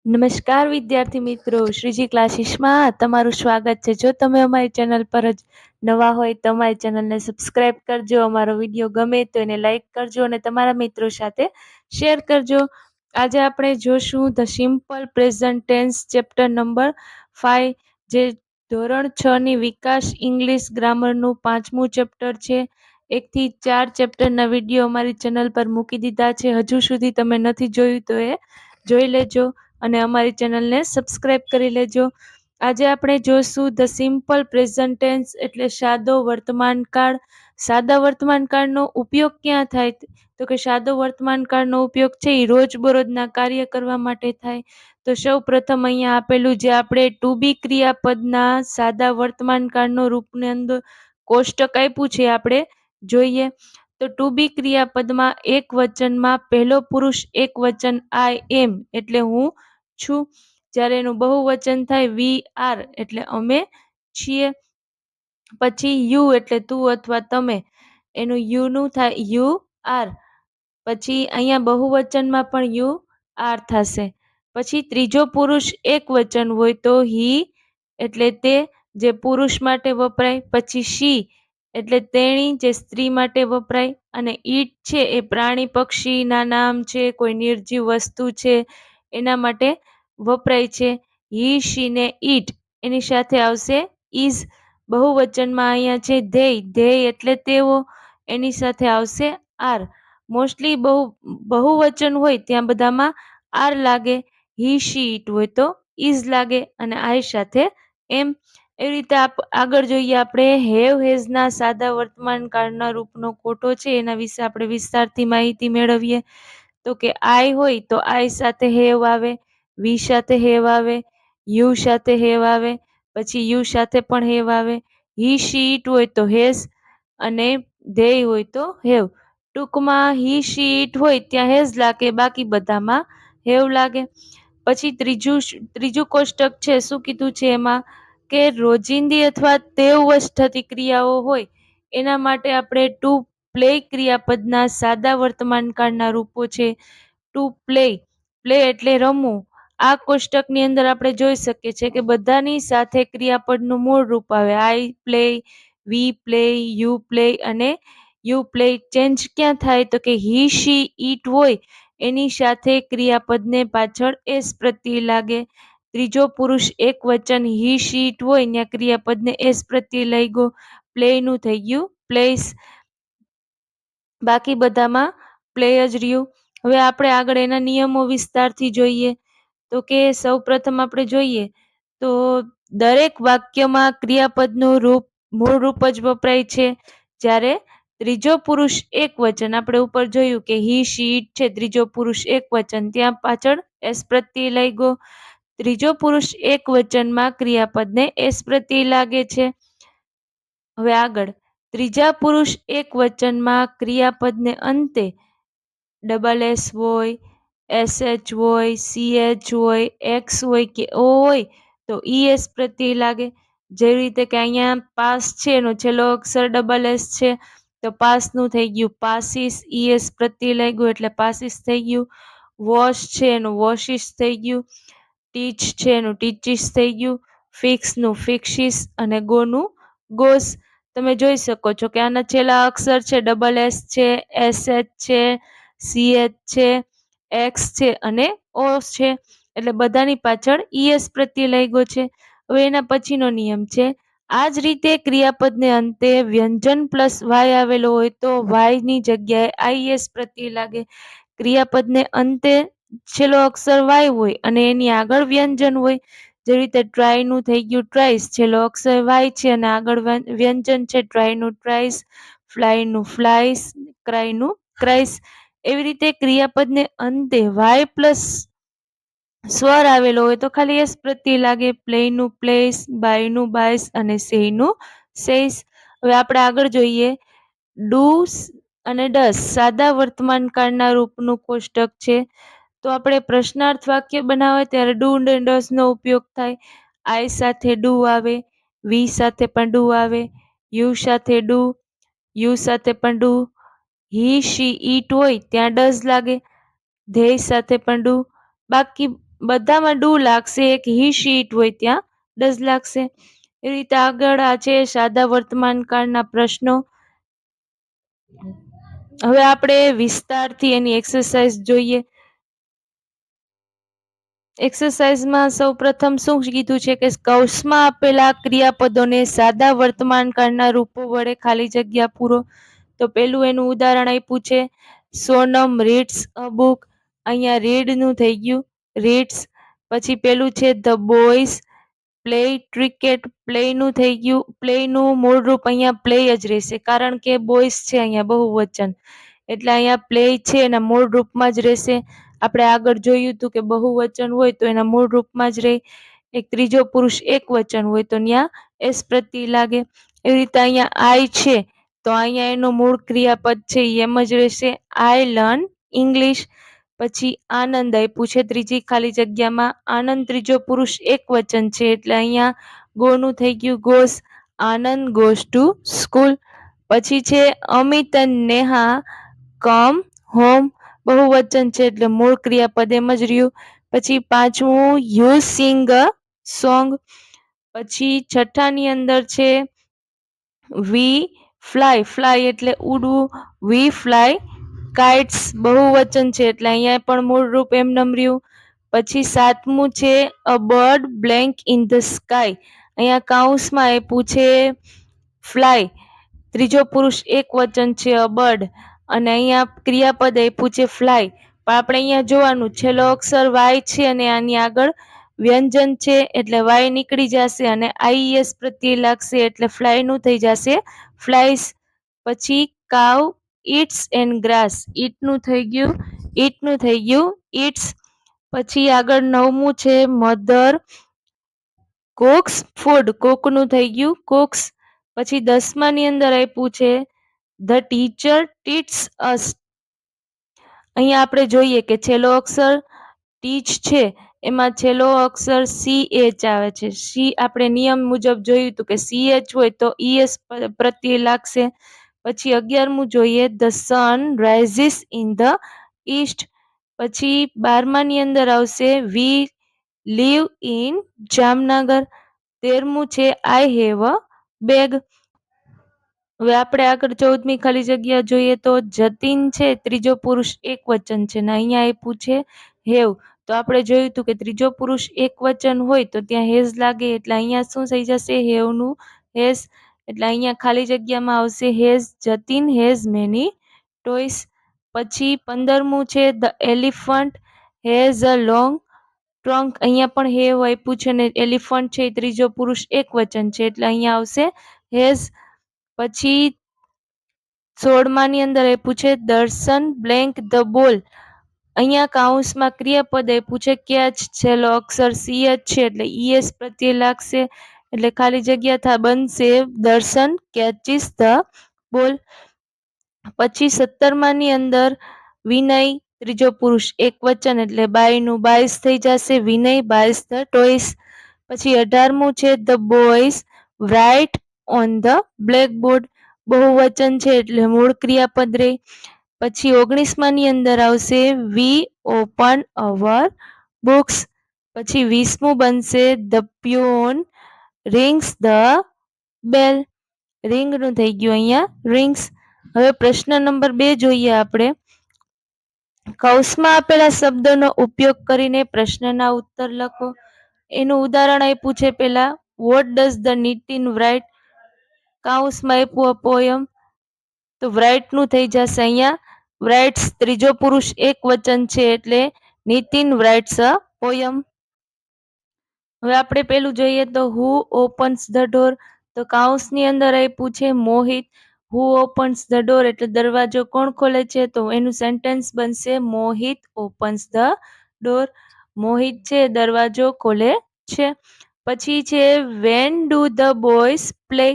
નમસ્કાર વિદ્યાર્થી મિત્રો, શ્રીજી ક્લાસીસમાં તમારું સ્વાગત છે. જો તમે અમારી ચેનલ પર જ નવા હોય તો અમારી ચેનલને સબસ્ક્રાઇબ કરજો, અમારો વિડીયો ગમે તો એને લાઈક કરજો અને તમારા મિત્રો સાથે શેર કરજો. આજે આપણે જોશું the simple present tense chapter number 5, જે ધોરણ 6 ની વિકાસ ઇંગ્લિશ ગ્રામરનું 5મું ચેપ્ટર છે. 1 થી 4 ચેપ્ટરના વિડીયો અમારી ચેનલ પર મૂકી દીધા છે. હજુ સુધી તમે નથી જોયું તો એ જોઈ લેજો અને અમારી ચેનલને સબસ્ક્રાઇબ કરી લેજો. આજે આપણે જોશું ધ સિમ્પલ પ્રેઝન્ટ ટેન્સ એટલે સાદો વર્તમાન કાળ. સાદા વર્તમાન કાળનો ઉપયોગ ક્યાં થાય? તો કે સાદો વર્તમાન કાળનો ઉપયોગ છે એ રોજબરોજના કાર્ય કરવા માટે થાય. તો સૌ પ્રથમ અહીંયા આપેલું જે આપણે ટુ બી ક્રિયાપદના સાદા વર્તમાન કાળનો રૂપની અંદર કોષ્ટક આપ્યું છે આપણે જોઈએ. તો ટુ બી ક્રિયાપદમાં એક વચનમાં પહેલો પુરુષ એક વચન આઈ એમ એટલે હું છું. જ્યારે એનું બહુવચન થાય વી આર એટલે અમે છીએ. પછી યુ એટલે તું અથવા તમે, એનું યુ નું થાય યુ આર. પછી અહીંયા બહુવચનમાં પણ યુ આર થશે. પછી ત્રીજો પુરુષ એક વચન હોય તો હી એટલે તે, જે પુરુષ માટે વપરાય. પછી શી એટલે તેણી, જે સ્ત્રી માટે વપરાય. અને ઈટ છે એ પ્રાણી પક્ષીના નામ છે, કોઈ નિર્જીવ વસ્તુ છે એના માટે વપરાય છે. હી શી ને ઈટ એની સાથે આવશે ઇઝ. બહુવચનમાં અહીંયા છે ધેય, ધેય એટલે તેઓ, એની સાથે આવશે આર. મોસ્ટલી બહુવચન હોય ત્યાં બધામાં આર લાગે. હી શી ઈટ હોય તો ઇઝ લાગે અને આઈ સાથે એમ. એવી રીતે આગળ જોઈએ આપણે હેવ હેઝના સાદા વર્તમાન કાળના રૂપનો ખોટો છે, એના વિશે આપણે વિસ્તારથી માહિતી મેળવીએ. તો કે આઈ હોય તો આઈ સાથે હેવ આવે, વી સાથે હેવ આવે, યુ સાથે હેવ આવે, પછી યુ સાથે પણ હેવ આવે. હી શી ઈટ હોય તો હેઝ અને ધેય હોય તો હેવ. ટૂંકમાં હી શી ઈટ હોય ત્યાં હેઝ લાગે, બાકી બધામાં હેવ લાગે. પછી ત્રીજું કોષ્ટક છે, શું કીધું છે એમાં કે રોજિંદી અથવા ટેવવશ થતી ક્રિયાઓ હોય એના માટે આપણે ટુ પ્લે ક્રિયાપદના સાદા વર્તમાન કાળના રૂપો છે. ટુ પ્લે, પ્લે એટલે રમવું. આ કોષ્ટકની અંદર આપણે જોઈ શકીએ છીએ કે બધાની સાથે ક્રિયાપદનું મૂળ રૂપ આવે. I play, we play, you play અને યુ પ્લે. ચેન્જ ક્યાં થાય? તો કે હી શી ઈટ હોય એની સાથે ક્રિયાપદને પાછળ એસ પ્રત્યય લાગે. ત્રીજો પુરુષ એક વચન હી શી ઈટ હોય ત્યાં ક્રિયાપદને એસ પ્રત્યય લાગ્યો. પ્લે નું થઈ ગયું પ્લેસ, બાકી બધામાં પ્લે જ રહ્યું. હવે આપણે આગળ એના નિયમો વિસ્તારથી જોઈએ. તો કે સૌ પ્રથમ આપણે જોઈએ તો દરેક વાક્યમાં ક્રિયાપદનું રૂપ મૂળ રૂપ જ વપરાય છે. જ્યારે ત્રીજો પુરુષ એક વચન, આપણે ઉપર જોયું કે હી શી ઈટ છે, ત્રીજો પુરુષ એક વચન, ત્યાં પાછળ એસ પ્રત્યય લાગ્યો. ત્રીજો પુરુષ એક વચનમાં ક્રિયાપદને એસ પ્રત્યય લાગે છે. હવે આગળ ત્રીજા પુરુષ એક વચનમાં ક્રિયાપદને અંતે ડબલ એસ હોય, એસ એચ હોય, સી એચ હોય, એક્સ હોય કે ઓ હોય તો ઈ એસ પ્રત્યય લાગે. જેવી રીતે કે અહીંયા પાસ છે એનો છેલ્લો અક્ષર ડબલ એસ છે તો પાસ નું થઈ ગયું પાસીસ, ઈ એસ પ્રત્યય લાગ્યું એટલે પાસીસ થઈ ગયું. વોશ છે એનું વોશિસ થઈ ગયું. ટીચ છે એનું ટીચીસ થઈ ગયું. ફિક્સ નું ફિક્સિસ અને ગો નું ગોસ. તમે જોઈ શકો છો કે આના છેલ્લા અક્ષર છે ડબલ એસ છે, એસ એચ છે, સી એચ છે, એક્સ છે અને ઓ છે. એટલે બધાની પાછળ ઈએસ પ્રત્યય લાગ્યો છે. હવે એના પછીનો નિયમ છે, આ જ રીતે ક્રિયાપદને અંતે વ્યંજન પ્લસ વાય આવેલો હોય તો વાય ની જગ્યાએ આઈએસ પ્રત્યય લાગે. ક્રિયાપદને અંતે છેલ્લો અક્ષર વાય હોય અને એની આગળ વ્યંજન હોય. જેવી રીતે ટ્રાય નું થઈ ગયું ટ્રાઇસ, છેલ્લો અક્ષર વાય છે અને આગળ વ્યંજન છે. ટ્રાય નું ટ્રાઇસ, ફ્લાય નું ફ્લાઇસ, ક્રાય નું ક્રાઇસ. એવી રીતે ક્રિયાપદને અંતે વાય પ્લસ સ્વર આવેલો હોય તો ખાલી એસ પ્રત્યય લાગે. પ્લે નું પ્લેસ, બાય નું બાયસ અને સે નું સેસ. હવે આપણે આગળ જોઈએ ડુ અને ડસ સાદા વર્તમાન કાળના રૂપનું કોષ્ટક છે. તો આપણે પ્રશ્નાર્થ વાક્ય બનાવે ત્યારે ડુ અને ડસ નો ઉપયોગ થાય. આઈ સાથે ડુ આવે, વી સાથે પણ ડુ આવે, યુ સાથે ડુ, યુ સાથે પણ ડુ. હી શી ઈટ હોય ત્યાં ડઝ લાગે. ધેય સાથે પણ ડુ. બાકી બધામાં ડુ લાગશે, એક હી શી ઇટ હોય ત્યાં ડઝ લાગશે. એ રીતે આગળ આ છે સાદા વર્તમાન કાળના પ્રશ્નો. હવે આપણે વિસ્તારથી એની એક્સરસાઇઝ જોઈએ. એક્સરસાઇઝમાં સૌ પ્રથમ શું કીધું છે કે કૌંસમાં આપેલા ક્રિયાપદોને સાદા વર્તમાન કાળના રૂપો વડે ખાલી જગ્યા પૂરો. તો પેલું એનું ઉદાહરણ આપ્યું છે સોનમ રીડ્સ અ બુક. અહીંયા રીડ નું થઈ ગયું રીડ્સ. પછી પેલું છે the boys play cricket. Play નું થઈ ગયું પ્લે નું મૂળ રૂપ અહીંયા પ્લે જ રહેશે, કારણ કે બોયઝ છે અહીંયા બહુવચન, એટલે અહીંયા પ્લે છે એના મૂળ રૂપમાં જ રહેશે. આપણે આગળ જોયું હતું કે બહુવચન હોય તો એના મૂળ રૂપમાં જ રહે. એક ત્રીજો પુરુષ એક વચન હોય તો ત્યાં એસ પ્રત્યય લાગે. એવી રીતે અહીંયા આઈ છે તો અહીંયા એનું મૂળ ક્રિયાપદ છે એમ જ રહેશે, આઈ લર્ન ઇંગ્લિશ. પછી આનંદ આપ્યું છે ત્રીજી ખાલી જગ્યામાં. આનંદ ત્રીજો પુરુષ એક વચન છે એટલે અહીંયા ગો નું થઈ ગયું Gauss. Anand goes to school. પછી છે અમિત અને નેહા કમ હોમ. બહુવચન છે એટલે મૂળ ક્રિયાપદ એમ જ રહ્યું. પછી પાંચમું યુ સિંગ અ સોંગ. પછી છઠ્ઠાની અંદર છે વી ફ્લાય. ફ્લાય એટલે ઉડવું. વી ફ્લાય કાઇટ્સ. બહુવચન છે એટલે અહીંયા પણ મૂળ રૂપ એમ નમ્ર્યું. પછી સાતમું છે અ bird blank in the sky. અહીંયા કાઉન્સમાં આપ્યું છે ફ્લાય. ત્રીજો પુરુષ એક વચન છે અ બર્ડ, અને અહીંયા ક્રિયાપદ આપ્યું છે ફ્લાય. પણ આપણે અહીંયા જોવાનું છેલ્લો અક્ષર વાય છે અને આની આગળ વ્યંજન છે એટલે વાય નીકળી જશે અને આઈએસ પ્રત્યય લાગશે એટલે ફ્લાય નું થઈ જશે ફ્લાઇસ. પછી કાવ ઇટ્સ એન્ડ ગ્રાસ. ઈટ નું થઈ ગયું ઈટ નું થઈ ગયું ઇટ્સ. પછી આગળ નવમું છે મધર કોક્સ ફૂડ. કોક નું થઈ ગયું કુક્સ. પછી 10માની અંદર આપ્યું છે ધ ટીચર ટીટ્સ અસ. અહીંયા આપણે જોઈએ કે છેલ્લો અક્ષર ટીચ છે એમાં છેલ્લો અક્ષર સી એચ આવે છે. સી આપણે નિયમ મુજબ જોયું હતું કે સી એચ હોય તો ઈએસ પ્રત્યય લાગશે. પછી 11મું જોઈએ the sun rises in the East. પછી 12માની અંદર આવશે વી લીવ ઇન જામનગર. 13મું છે આઈ હેવ અ બેગ. હવે આપણે આગળ 14મી ખાલી જગ્યા જોઈએ તો જતીન છે ત્રીજો પુરુષ એક વચન છે ને અહીંયા આપ્યું છે હેવ. તો આપણે જોયું હતું કે ત્રીજો પુરુષ એક વચન હોય તો ત્યાં હેઝ લાગે એટલે અહીંયા શું થઈ જશે હેવ નું હેઝ. એટલે અહીંયા ખાલી જગ્યામાં આવશે has. Jatin has many toys. પછી 15મું છે the elephant has a long trunk. અહીંયા પણ હેવ આપ્યું છે ને એલિફન્ટ છે એ ત્રીજો પુરુષ એક વચન છે એટલે અહીંયા આવશે હેઝ. પછી 16માની અંદર આપ્યું છે દર્શન બ્લેન્ક ધ બોલ. અહીંયા કાઉન્સમાં ક્રિયાપદ આપ્યું છે કેચ. છેલ્લો અક્ષર સી જ છે એટલે ઈએસ પ્રત્યય લાગશે એટલે ખાલી જગ્યા બનશે દર્શન કેચીસ ધ બોલ. પછી 17માની અંદર વિનય ત્રીજો પુરુષ એક વચન એટલે બાય નું બાઈસ થઈ જશે વિનય બાઈસ ધ ટોઈસ. પછી 18મું છે the boys write on the blackboard. બહુવચન છે એટલે મૂળ ક્રિયાપદ રહે. પછી 19માની અંદર આવશે વી ઓપન અવર બુક્સ. પછી 20મું બનશે the peon rings the bell. Ring નું થઈ ગયું અહીંયા રિંગ્સ. હવે પ્રશ્ન નંબર 2 જોઈએ આપણે. કૌંસમાં આપેલા શબ્દોનો ઉપયોગ કરીને પ્રશ્નના ઉત્તર લખો. એનું ઉદાહરણ આપ્યું છે પેલા what does the Nitin write. કાઉન્સમાં આપ્યું પોયમ તો રાઇટ નું થઈ જશે અહીંયા રાઇટ્સ. ત્રીજો પુરુષ એક વચન છે એટલે નીતિન રાઇટ્સ અ પોયમ. હવે આપણે પેલું જોઈએ તો હુ ઓપન્સ ધ ડોર. તો કાઉન્સની અંદર આપ્યું છે મોહિત. હુ ઓપન્સ ધ ડોર એટલે દરવાજો કોણ ખોલે છે તો એનું સેન્ટેન્સ બનશે મોહિત ઓપન્સ ધ ડોર. મોહિત છે દરવાજો ખોલે છે. પછી છે when do the boys play.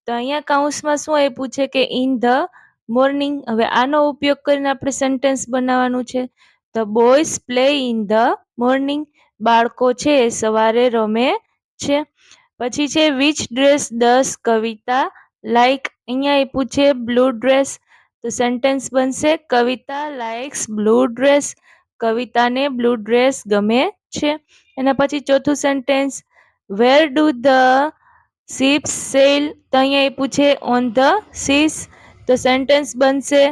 તો અહીંયા કાઉન્સમાં શું આપ્યું છે કે ઇન ધ મોર્નિંગ. હવે આનો ઉપયોગ કરીને આપણે સેન્ટેન્સ બનાવવાનું છે. The boys play in the morning. બાળકો છે સવારે રમે છે. પછી છે which dress does Kavita like. અહીંયા આપ્યું છે બ્લુ ડ્રેસ. તો સેન્ટેન્સ બનશે કવિતા લાઇક્સ બ્લુ ડ્રેસ. કવિતાને બ્લુ ડ્રેસ ગમે છે. એના પછી ચોથું sentence where do the ships sail, તો અહીંયા એ પૂછે ઓન ધ સીસ, તો સેન્ટેન્સ બનશે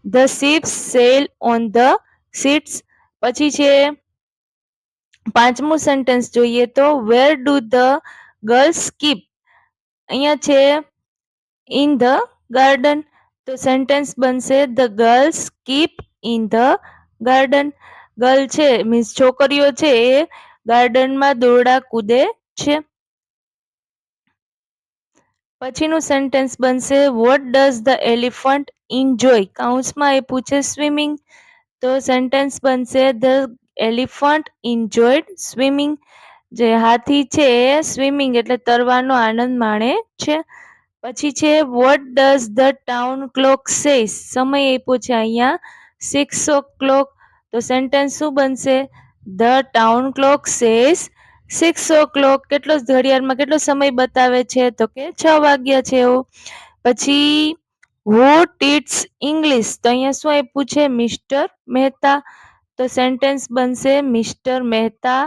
the ships cell on the seats. પછી છે પાંચમું સેન્ટેન્સ જોઈએ તો વેર ડુ ધ ગર્લ્સ કીપ, અહીંયા છે ઇન ધ ગાર્ડન, તો સેન્ટેન્સ બનશે the girls keep in the garden. Girl છે મીન્સ છોકરીઓ છે એ ગાર્ડનમાં દોરડા કૂદે છે. પછીનું સેન્ટેન્સ બનશે vote does the elephant enjoy, કૌંસમાં એ પૂછે સ્વિમિંગ, તો સેન્ટેન્સ બનશે ધ એલિફન્ટ એન્જોયડ સ્વિમિંગ, જે હાથી છે એ સ્વિમિંગ એટલે તરવાનો આનંદ માણે છે. પછી છે vote does the town clock says, સમય આપ્યો છે અહીંયા 6 o'clock, તો સેન્ટેન્સ શું બનશે the town clock says 6 o'clock, કેટલો ઘડિયાળમાં કેટલો સમય બતાવે છે તો કે 6 વાગ્યા છે એવું. પછી હુ ટીચ ઇંગ્લિશ, તો અહીંયા શું આપ્યું છે મિસ્ટર મહેતા, તો સેન્ટેન્સ બનશે mister Mehta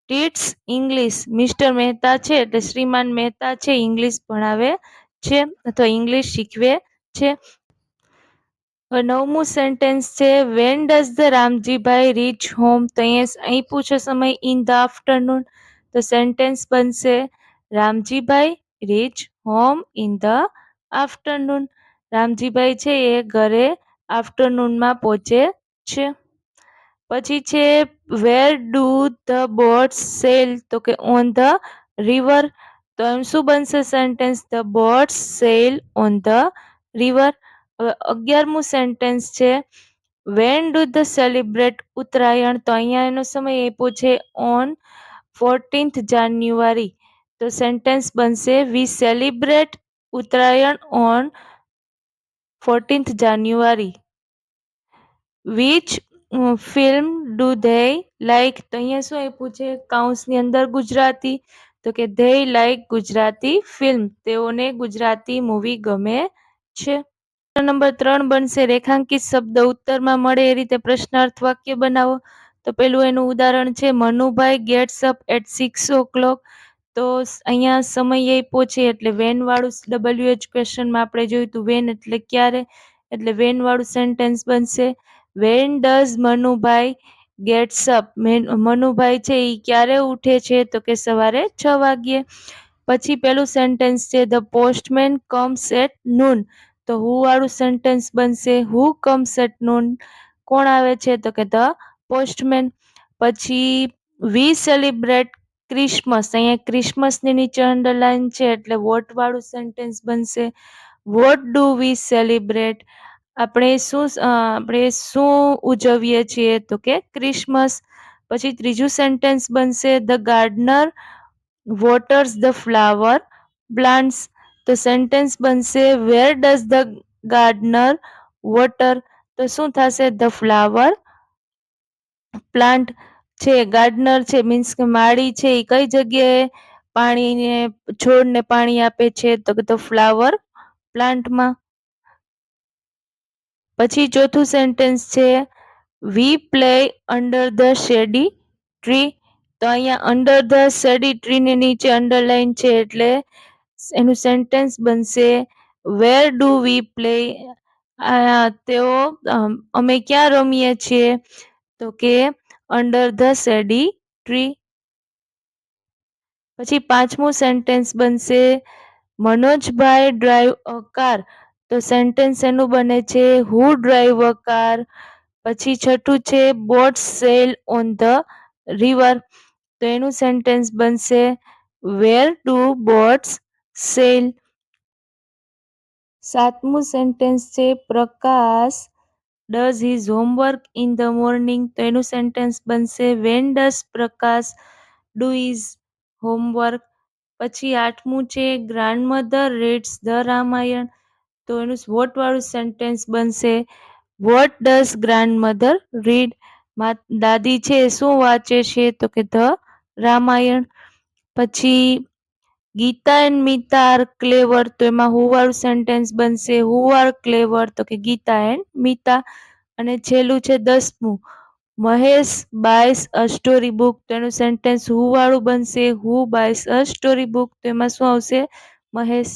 teach English, mister Mehta છે એટલે શ્રીમાન મહેતા છે ઇંગ્લિશ ભણાવે છે અથવા ઇંગ્લિશ શીખવે છે. નવમું સેન્ટેન્સ છે when does the Ramjibhai reach home, તો અહીં પૂછો સમય ઇન ધ આફ્ટરનૂન, તો સેન્ટેન્સ બનશે Ramjibhai reach home in the afternoon, Ramjibhai છે એ ઘરે આફ્ટરનૂનમાં પહોંચે છે. પછી છે where do the boats sail, તો કે ઓન ધ રિવર, તો એમ શું બનશે sentence the boats sail on the river. હવે 11મું સેન્ટેન્સ છે when do the celebrate Uttarayan, તો અહીંયા એનો સમય આપ્યો છે ઓન 14th જાન્યુઆરી, તો સેન્ટેન્સ બનશે we celebrate Uttarayan on 14th January. Which film do they like, તો અહીંયા શું આપ્યું છે કૌંસની અંદર ગુજરાતી, તો કે ધે લાઈક ગુજરાતી ફિલ્મ, તેઓને ગુજરાતી મૂવી ગમે છે. નંબર 3 બનશે રેખાંકિત શબ્દ ઉત્તરમાં મળે એ રીતે પ્રશ્નાર્થ વાક્ય બનાવો. તો પેલું એનું ઉદાહરણ છે Manubhai gets up at 6 o'clock, તો અહીંયા સમય આપ્યો છે એટલે વેન વાળું WH ક્વેશ્ચનમાં આપણે જોયું હતું વેન એટલે ક્યારે, એટલે વેન વાળું સેન્ટેન્સ બનશે when does Manubhai gets up, Manubhai છે એ ક્યારે ઉઠે છે તો કે સવારે 6 વાગ્યે. પછી પેલું સેન્ટેન્સ છે the postman comes at noon, તો હુ વાળું સેન્ટેન્સ બનશે હુ કમ્સ એટ નૂન, કોણ આવે છે તો કે ધ પોસ્ટમેન. પછી વી સેલિબ્રેટ ક્રિસમસ, અહીંયા ક્રિસમસની નીચે અંડરલાઈન છે એટલે વોટ વાળું સેન્ટેન્સ બનશે વોટ ડુ વી સેલિબ્રેટ, આપણે શું ઉજવીએ છીએ તો કે ક્રિસમસ. પછી ત્રીજું સેન્ટેન્સ બનશે the gardener waters the flower plants, તો સેન્ટેન્સ બનશે where does the gardener water, તો શું થશે ધ ફ્લાવર પ્લાન્ટ છે, ગાર્ડનર છે મીન્સ કે માળી છે એ કઈ જગ્યાએ પાણીને છોડને પાણી આપે છે તો કે ધ ફ્લાવર પ્લાન્ટમાં. પછી ચોથું સેન્ટેન્સ છે we play under the shady tree, તો અહીંયા અંડર ધ શેડી ટ્રી ની નીચે અંડરલાઈન છે એટલે એનું સેન્ટેન્સ બનશે વેર ડુ વી પ્લે, અમે ક્યાં રમીએ છીએ તો કે અંડર ધ શેડી ટ્રી. પછી પાંચમું સેન્ટેન્સ બનશે મનોજભાઈ ડ્રાઈવ અ કાર, તો સેન્ટેન્સ એનું બને છે હુ ડ્રાઈવ અ કાર. પછી છઠ્ઠું છે boat sail on the river, તો એનું સેન્ટેન્સ બનશે વેર ડુ બોટ્સ સેલ. સાતમું સેન્ટેન્સ છે Prakash does his homework in the morning, તો એનું સેન્ટેન્સ બનશે when does Prakash do his homework. પછી આઠમું છે ગ્રાન્ડમધર રીડ્સ ધ રામાયણ, તો એનું વોટ વાળું સેન્ટેન્સ બનશે વોટ ડઝ ગ્રાન્ડમધર રીડ, દાદી છે શું વાંચે છે તો કે ધ રામાયણ. પછી ગીતા એન્ડ મીતા આર ક્લેવર, તો એમાં હુ વાળું સેન્ટેન્સ બનશે હુ આર ક્લેવર, તો કે ગીતા એન્ડ મીતા. અને છેલ્લું છે 10મું Mahesh buys a story book, તો એનું સેન્ટેન્સ હુ વાળું બનશે. Who buys a story book, તો એમાં શું આવશે? મહેશ